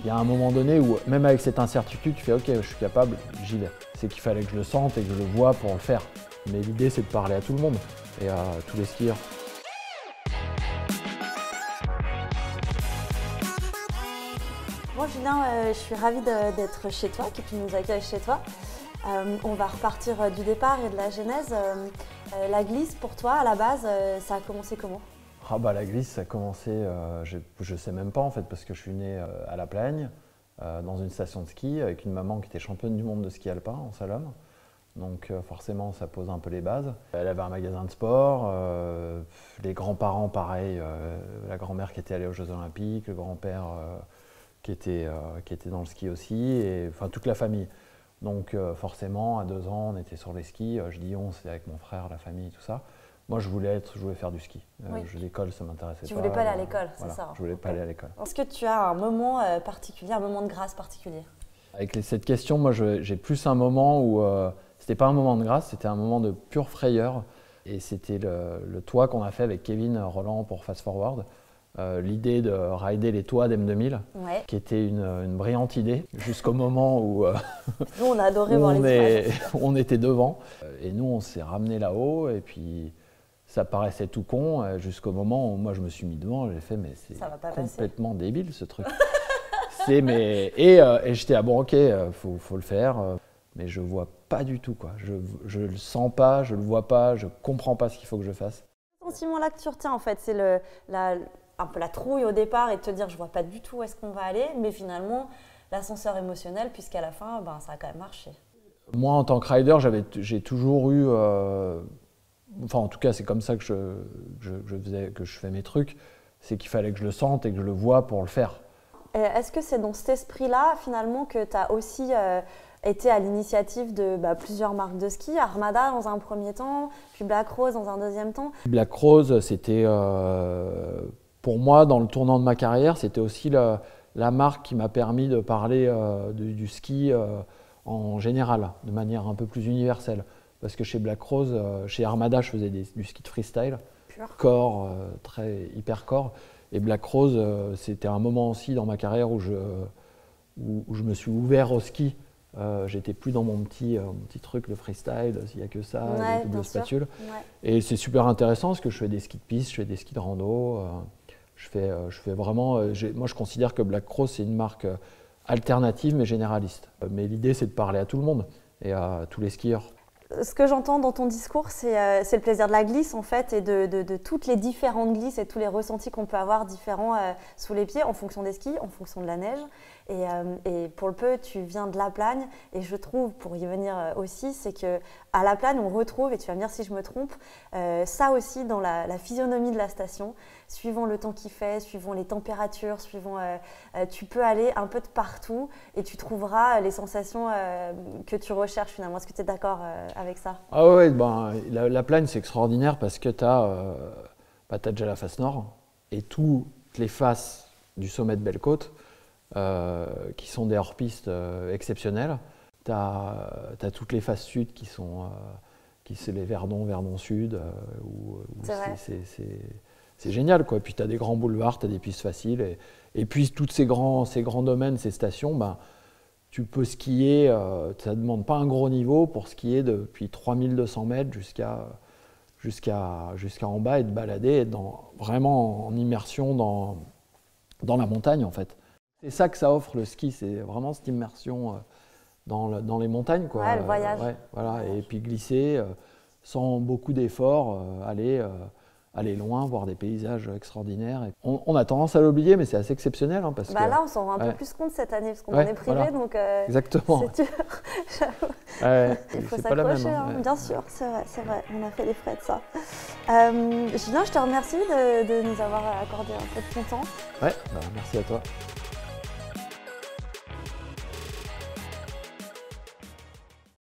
Il y a un moment donné où, même avec cette incertitude, tu fais « ok, je suis capable, j'y vais ». C'est qu'il fallait que je le sente et que je le vois pour le faire. Mais l'idée, c'est de parler à tout le monde et à tous les skieurs. Bon Julien, je suis ravie d'être chez toi, que tu nous accueilles chez toi. On va repartir du départ et de la genèse. La glisse, pour toi, à la base, ça a commencé comment? Ah bah, la glisse, ça a commencé, je sais même pas en fait, parce que je suis né à La Plagne, dans une station de ski, avec une maman qui était championne du monde de ski alpin en slalom. Donc forcément, ça pose un peu les bases. Elle avait un magasin de sport, les grands-parents pareil, la grand-mère qui était allée aux Jeux Olympiques, le grand-père qui était dans le ski aussi, et enfin toute la famille. Donc forcément, à 2 ans, on était sur les skis. Je dis on, c'est avec mon frère, la famille, tout ça. Moi, je voulais faire du ski. Oui. L'école, ça m'intéressait pas. Tu voulais pas aller à l'école, voilà, c'est ça? Je voulais pas aller à l'école. Est-ce que tu as un moment particulier, un moment de grâce particulier? Avec cette question, moi, j'ai plus un moment où c'était pas un moment de grâce, c'était un moment de pure frayeur. Et c'était le toit qu'on a fait avec Kevin Roland pour Fast Forward. L'idée de rider les toits d'M2000, ouais, qui était une brillante idée, jusqu'au moment où nous, on a adoré voir les images. On était devant. Et nous, on s'est ramené là-haut, et puis ça paraissait tout con, jusqu'au moment où moi, je me suis mis devant, j'ai fait, mais c'est complètement débile, ce truc. Et j'étais, ah bon, ok, faut le faire, mais je vois pas du tout, quoi. Je le sens pas, je le vois pas, je comprends pas ce qu'il faut que je fasse. Ce sentiment-là que tu retiens, en fait, c'est un peu la trouille au départ et de te dire je vois pas du tout où est-ce qu'on va aller, mais finalement l'ascenseur émotionnel, puisqu'à la fin ça a quand même marché. Moi en tant que rider, j'ai toujours eu, enfin en tout cas c'est comme ça que je fais mes trucs, c'est qu'il fallait que je le sente et que je le vois pour le faire. Est-ce que c'est dans cet esprit-là finalement que tu as aussi été à l'initiative de plusieurs marques de ski, Armada dans un premier temps, puis Black Rose dans un deuxième temps? Black Rose, c'était pour moi, dans le tournant de ma carrière, c'était aussi la marque qui m'a permis de parler du ski en général, de manière un peu plus universelle. Parce que chez Black Rose, chez Armada, je faisais du ski de freestyle, corps, hyper corps. Et Black Rose, c'était un moment aussi dans ma carrière où je me suis ouvert au ski. J'étais plus dans mon petit truc de freestyle, s'il n'y a que ça, ouais, des doubles spatules. Ouais. Et c'est super intéressant parce que je fais des skis de piste, je fais des skis de rando. Je fais vraiment, moi je considère que Black Rose c'est une marque alternative mais généraliste. Mais l'idée c'est de parler à tout le monde et à tous les skieurs. Ce que j'entends dans ton discours, c'est le plaisir de la glisse en fait et de toutes les différentes glisses et tous les ressentis qu'on peut avoir différents sous les pieds en fonction des skis, en fonction de la neige. Et pour le peu, tu viens de La Plagne et je trouve, pour y venir aussi, c'est qu'à La Plagne, on retrouve, et tu vas me dire si je me trompe, ça aussi dans la physionomie de la station. Suivant le temps qu'il fait, suivant les températures, tu peux aller un peu de partout et tu trouveras les sensations que tu recherches finalement. Est-ce que tu es d'accord avec ça? Ah ouais, la Plagne c'est extraordinaire parce que tu as déjà la face nord et toutes les faces du sommet de Belle-Côte qui sont des hors-pistes exceptionnelles. Tu as toutes les faces sud qui sont les Verdon Sud, où c'est génial, quoi. Puis tu as des grands boulevards, tu as des pistes faciles. Et puis tous ces grands domaines, ces stations, tu peux skier, ça ne demande pas un gros niveau pour skier depuis 3200 mètres jusqu'à en bas et te balader, être vraiment en immersion dans la montagne en fait. C'est ça que ça offre le ski, c'est vraiment cette immersion dans les montagnes, quoi. Ouais, le voyage. Ouais, voilà. Et puis glisser sans beaucoup d'efforts, aller loin, voir des paysages extraordinaires. Et on a tendance à l'oublier, mais c'est assez exceptionnel. Hein, parce que, là, on s'en rend un peu plus compte cette année, parce qu'on en est privé, voilà. donc exactement. c'est dur. Il faut s'accrocher, hein. Bien sûr, c'est vrai, on a fait les frais de ça. Julien, je te remercie de nous avoir accordé un peu de ton temps. Ouais, merci à toi.